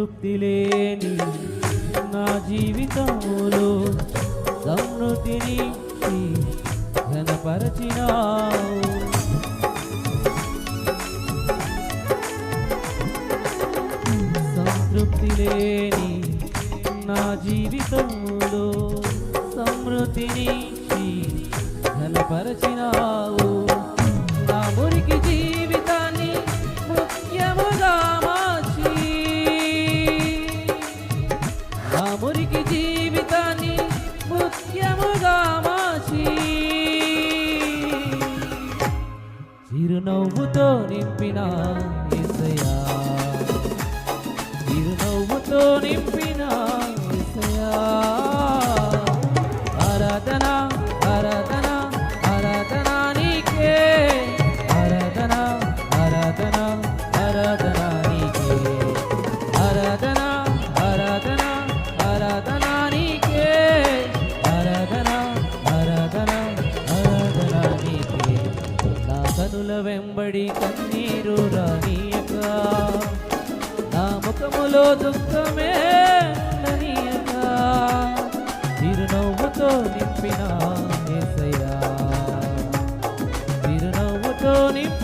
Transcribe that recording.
సంతృప్తి లేని నా జీవితములో సమృద్ధిని ఘనపరచినావు. సంతృప్తి లేని నా జీవితములో సమృద్ధిని ఘనపరచినావు. నా మురికి జీవితాన్ని ముఖ్యముగా మార్చి, నా మురికి జీవితాన్ని ముఖ్యముగా మార్చి, చిరునవ్వుతో నింపిన యేసయ్యా, చిరునవ్వుతో నింపిన యేసయ్యా. ఆరాధన ఆరాధన ఆరాధన నీకే, ఆరాధన ఆరాధన ఆరాధన నీకే, ఆరాధన ఆరాధన ఆరాధన నీకే, ఆరాధన ఆరాధన ఆరాధన నీకే. నా కనుల వెంబడి కన్నీరు రానీయక, నా ముఖములో దుఃఖమే ఉండనీయక, చిరునవ్వుతో నింపిన యేసయ్యా, చిరునవ్వుతో నింపిన